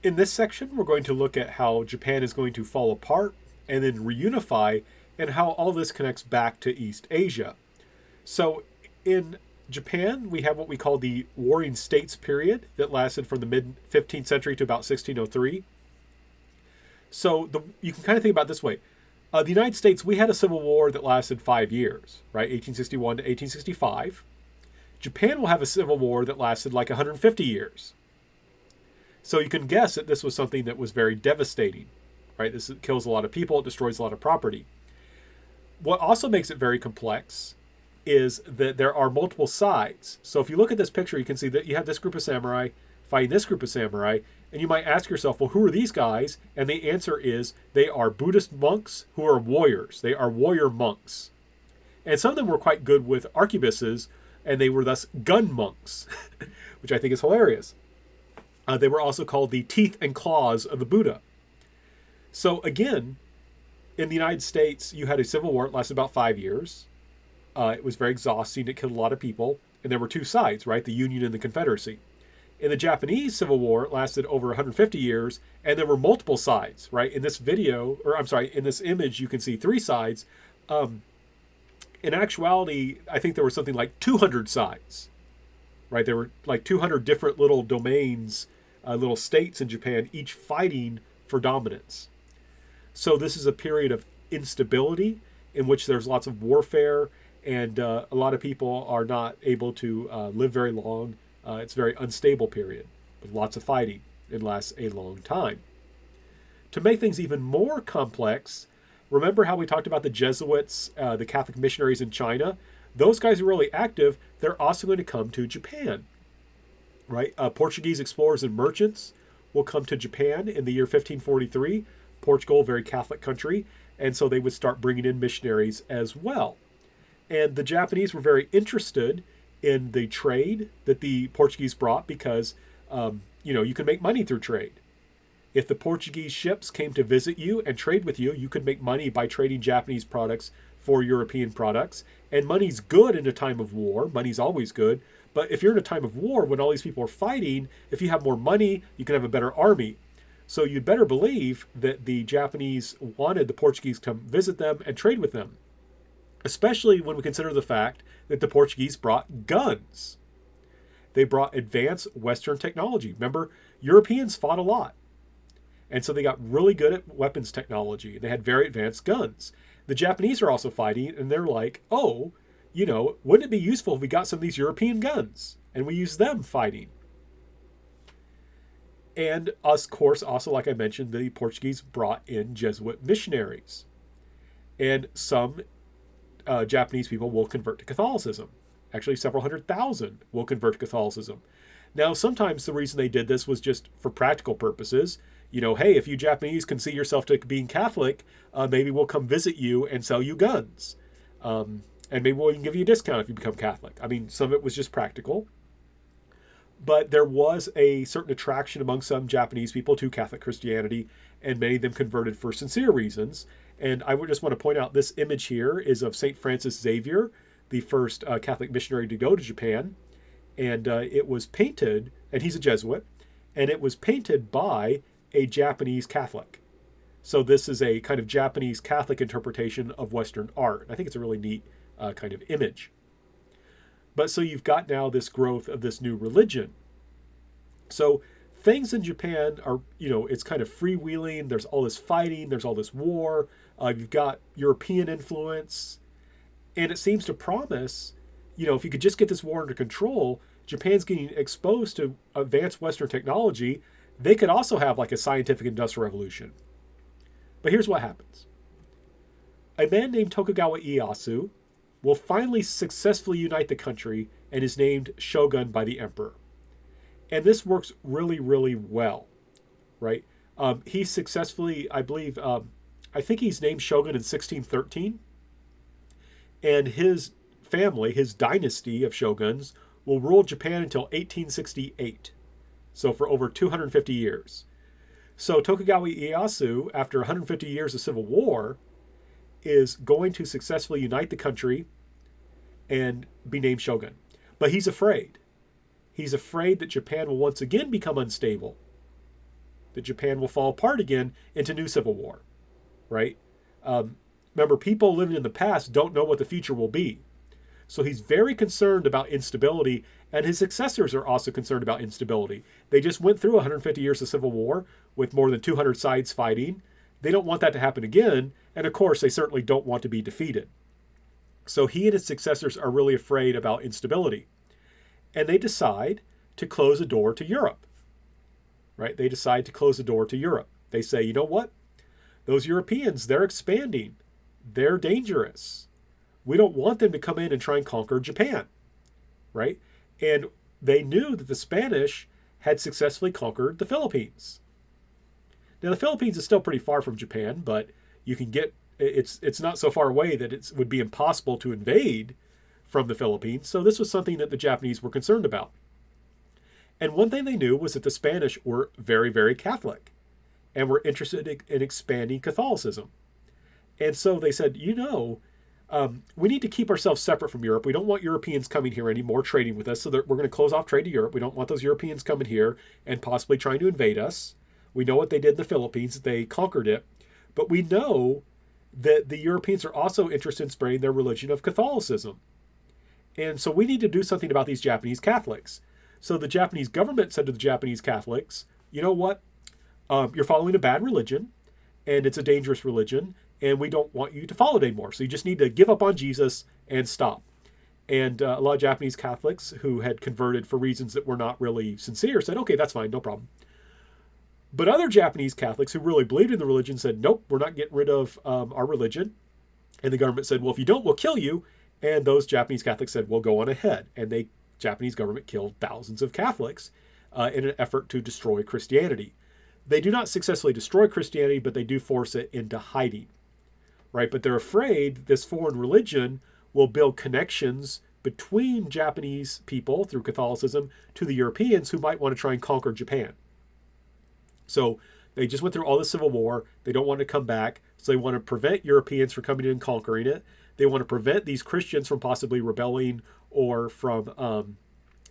In this section, we're going to look at how Japan is going to fall apart and then reunify, and how all this connects back to East Asia. So, in Japan, we have what we call the Warring States period that lasted from the mid 15th century to about 1603. So, you can kind of think about it this way. The United States, we had a civil war that lasted 5 years, right? 1861 to 1865. Japan will have a civil war that lasted like 150 years. So you can guess that this was something that was very devastating, right? This kills a lot of people, it destroys a lot of property. What also makes it very complex is that there are multiple sides. So if you look at this picture, you can see that you have this group of samurai fighting this group of samurai, and you might ask yourself, well, who are these guys? And the answer is they are Buddhist monks who are warriors. They are warrior monks. And some of them were quite good with arquebuses, and they were thus gun monks, which I think is hilarious. They were also called the teeth and claws of the Buddha. So again, in the United States, you had a civil war. It lasted about 5 years. It was very exhausting. It killed a lot of people. And there were two sides, right? The Union and the Confederacy. In the Japanese Civil War, it lasted over 150 years, and there were multiple sides, right? In this video, or I'm sorry, in this image, you can see three sides. In actuality, I think there were something like 200 sides, right? There were like 200 different little domains, little states in Japan, each fighting for dominance. So this is a period of instability in which there's lots of warfare, and a lot of people are not able to live very long. It's a very unstable period with lots of fighting. It lasts a long time. To make things even more complex, remember how we talked about the Jesuits, the Catholic missionaries in China? Those guys are really active. They're also going to come to Japan, right? Portuguese explorers and merchants will come to Japan in the year 1543. Portugal, very Catholic country, and so they would start bringing in missionaries as well. And the Japanese were very interested in the trade that the Portuguese brought because, you can make money through trade. If the Portuguese ships came to visit you and trade with you, you could make money by trading Japanese products for European products. And money's good in a time of war. Money's always good. But if you're in a time of war, when all these people are fighting, if you have more money, you can have a better army. So you'd better believe that the Japanese wanted the Portuguese to come visit them and trade with them, especially when we consider the fact that the Portuguese brought guns. They brought advanced Western technology. Remember, Europeans fought a lot. And so they got really good at weapons technology. They had very advanced guns. The Japanese are also fighting, and they're like, wouldn't it be useful if we got some of these European guns and we use them fighting? And of course, also, like I mentioned, the Portuguese brought in Jesuit missionaries. And some Japanese people will convert to Catholicism. Actually, several 100,000 will convert to Catholicism. Now, sometimes the reason they did this was just for practical purposes. Hey, if you Japanese can see yourself to being Catholic, maybe we'll come visit you and sell you guns. And maybe we'll even give you a discount if you become Catholic. I mean, some of it was just practical. But there was a certain attraction among some Japanese people to Catholic Christianity, and many of them converted for sincere reasons. And I would just want to point out this image here is of St. Francis Xavier, the first Catholic missionary to go to Japan. And it was painted, and he's a Jesuit, and it was painted by a Japanese Catholic. So this is a kind of Japanese Catholic interpretation of Western art. I think it's a really neat kind of image. But so you've got now this growth of this new religion. So things in Japan are, it's kind of freewheeling. There's all this fighting. There's all this war. You've got European influence. And it seems to promise, if you could just get this war under control, Japan's getting exposed to advanced Western technology. They could also have like a scientific industrial revolution. But here's what happens. A man named Tokugawa Ieyasu will finally successfully unite the country and is named shogun by the emperor. And this works really, really well, right? He successfully, I believe, I think he's named shogun in 1613. And his family, his dynasty of shoguns, will rule Japan until 1868. So for over 250 years. So Tokugawa Ieyasu, after 150 years of civil war, is going to successfully unite the country and be named shogun. But he's afraid. He's afraid that Japan will once again become unstable. that Japan will fall apart again into new civil war, right? Remember, people living in the past don't know what the future will be. So he's very concerned about instability, and his successors are also concerned about instability. They just went through 150 years of civil war with more than 200 sides fighting. They don't want that to happen again, and of course, they certainly don't want to be defeated. So he and his successors are really afraid about instability. And they decide to close a door to Europe, right? They decide to close the door to Europe. They say, you know what? Those Europeans, they're expanding. They're dangerous. We don't want them to come in and try and conquer Japan, right? And they knew that the Spanish had successfully conquered the Philippines. Now, the Philippines is still pretty far from Japan, but you can get, it's not so far away that it would be impossible to invade from the Philippines. So this was something that the Japanese were concerned about. And one thing they knew was that the Spanish were very, very Catholic and were interested in expanding Catholicism. And so they said, we need to keep ourselves separate from Europe. We don't want Europeans coming here anymore, trading with us. So we're going to close off trade to Europe. We don't want those Europeans coming here and possibly trying to invade us. We know what they did in the Philippines. They conquered it. But we know that the Europeans are also interested in spreading their religion of Catholicism. And so we need to do something about these Japanese Catholics. So the Japanese government said to the Japanese Catholics, you know what? You're following a bad religion, and it's a dangerous religion, and we don't want you to follow it anymore. So you just need to give up on Jesus and stop. And a lot of Japanese Catholics who had converted for reasons that were not really sincere said, okay, that's fine, no problem. But other Japanese Catholics who really believed in the religion said, nope, we're not getting rid of our religion. And the government said, well, if you don't, we'll kill you. And those Japanese Catholics said, well, go on ahead. And the Japanese government killed thousands of Catholics in an effort to destroy Christianity. They do not successfully destroy Christianity, but they do force it into hiding, right? But they're afraid this foreign religion will build connections between Japanese people through Catholicism to the Europeans who might want to try and conquer Japan. So they just went through all the civil war. They don't want to come back. So they want to prevent Europeans from coming in and conquering it. They want to prevent these Christians from possibly rebelling or from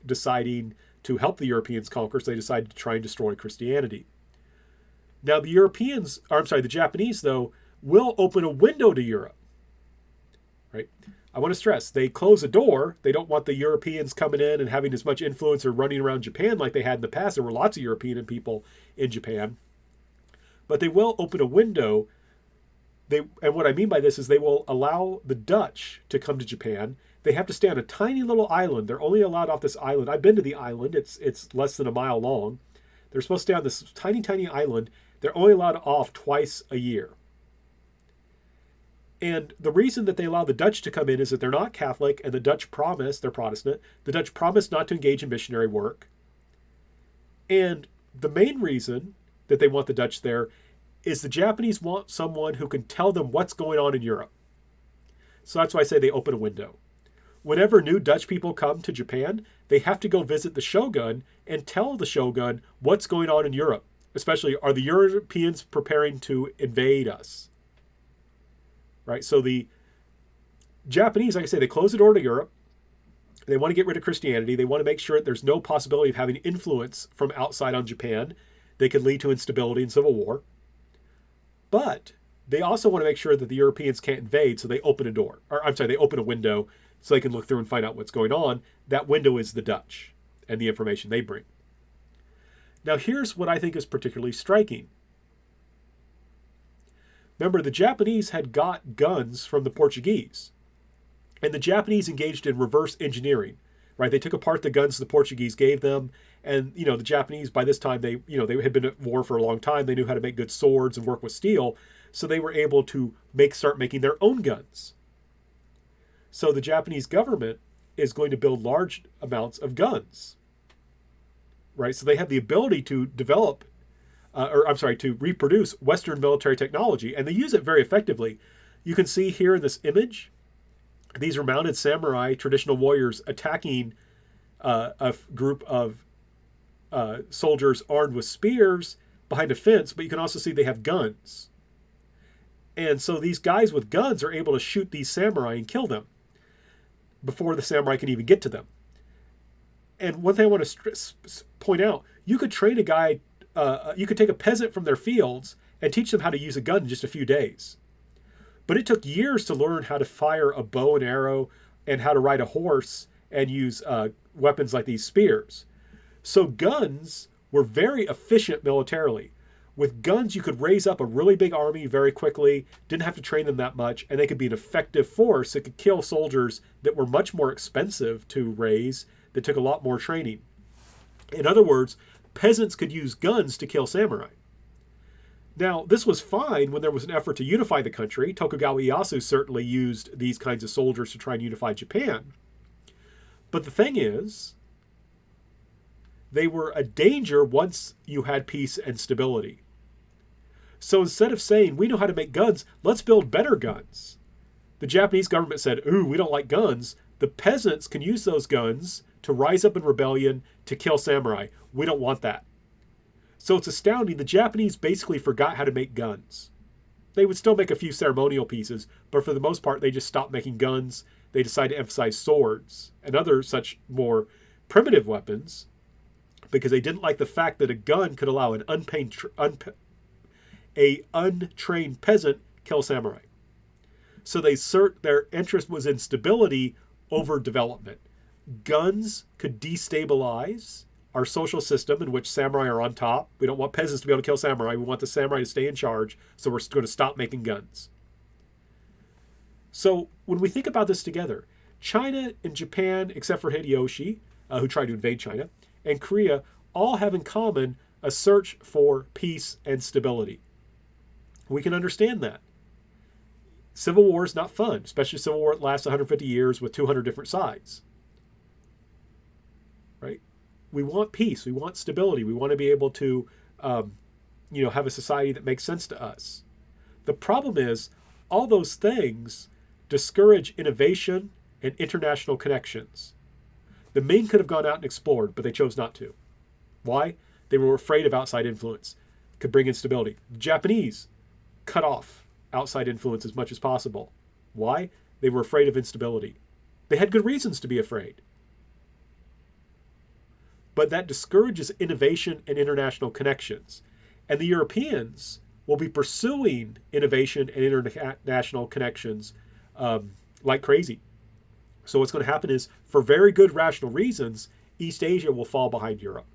deciding to help the Europeans conquer. So they decided to try and destroy Christianity. Now the Japanese, though, will open a window to Europe, right? I want to stress, they close a door. They don't want the Europeans coming in and having as much influence or running around Japan like they had in the past. There were lots of European people in Japan. But they will open a window. And what I mean by this is they will allow the Dutch to come to Japan. They have to stay on a tiny little island. They're only allowed off this island. I've been to the island. It's less than a mile long. They're supposed to stay on this tiny, tiny island. They're only allowed off twice a year. And the reason that they allow the Dutch to come in is that they're not Catholic, and the Dutch promise, they're Protestant, the Dutch promise not to engage in missionary work. And the main reason that they want the Dutch there is the Japanese want someone who can tell them what's going on in Europe. So that's why I say they open a window. Whenever new Dutch people come to Japan, they have to go visit the shogun and tell the shogun what's going on in Europe. Especially, are the Europeans preparing to invade us? Right? So the Japanese, like I say, they close the door to Europe. They want to get rid of Christianity. They want to make sure that there's no possibility of having influence from outside on Japan that could lead to instability and civil war. But they also want to make sure that the Europeans can't invade, so they open a door. They open a window so they can look through and find out what's going on. That window is the Dutch and the information they bring. Now, here's what I think is particularly striking. Remember, the Japanese had got guns from the Portuguese, and the Japanese engaged in reverse engineering, right? They took apart the guns the Portuguese gave them, and, the Japanese, by this time, they had been at war for a long time. They knew how to make good swords and work with steel, so they were able to start making their own guns. So the Japanese government is going to build large amounts of guns, right? So they have the ability to develop, to reproduce Western military technology, and they use it very effectively. You can see here in this image, these are mounted samurai, traditional warriors, attacking a group of soldiers armed with spears behind a fence, but you can also see they have guns. And so these guys with guns are able to shoot these samurai and kill them before the samurai can even get to them. And one thing I want to point out, you could train a guy you could take a peasant from their fields and teach them how to use a gun in just a few days. But it took years to learn how to fire a bow and arrow and how to ride a horse and use weapons like these spears. So guns were very efficient militarily. With guns, you could raise up a really big army very quickly, didn't have to train them that much, and they could be an effective force that could kill soldiers that were much more expensive to raise, that took a lot more training. In other words, peasants could use guns to kill samurai. Now, this was fine when there was an effort to unify the country. Tokugawa Ieyasu certainly used these kinds of soldiers to try and unify Japan. But the thing is, they were a danger once you had peace and stability. So instead of saying, we know how to make guns, let's build better guns. The Japanese government said, ooh, we don't like guns. The peasants can use those guns to rise up in rebellion to kill samurai. We don't want that. So it's astounding. The Japanese basically forgot how to make guns. They would still make a few ceremonial pieces, but for the most part, they just stopped making guns. They decided to emphasize swords and other such more primitive weapons because they didn't like the fact that a gun could allow an untrained peasant kill samurai. So their interest was in stability over development. Guns could destabilize our social system in which samurai are on top. We don't want peasants to be able to kill samurai. We want the samurai to stay in charge, so we're going to stop making guns. So when we think about this together, China and Japan, except for Hideyoshi, who tried to invade China, and Korea all have in common a search for peace and stability. We can understand that. Civil war is not fun, especially civil war that lasts 150 years with 200 different sides. Right? We want peace. We want stability. We want to be able to, have a society that makes sense to us. The problem is, all those things discourage innovation and international connections. The Ming could have gone out and explored, but they chose not to. Why? They were afraid of outside influence. Could bring instability. The Japanese cut off outside influence as much as possible. Why? They were afraid of instability. They had good reasons to be afraid. But that discourages innovation and international connections. And the Europeans will be pursuing innovation and international connections like crazy. So what's going to happen is, for very good rational reasons, East Asia will fall behind Europe.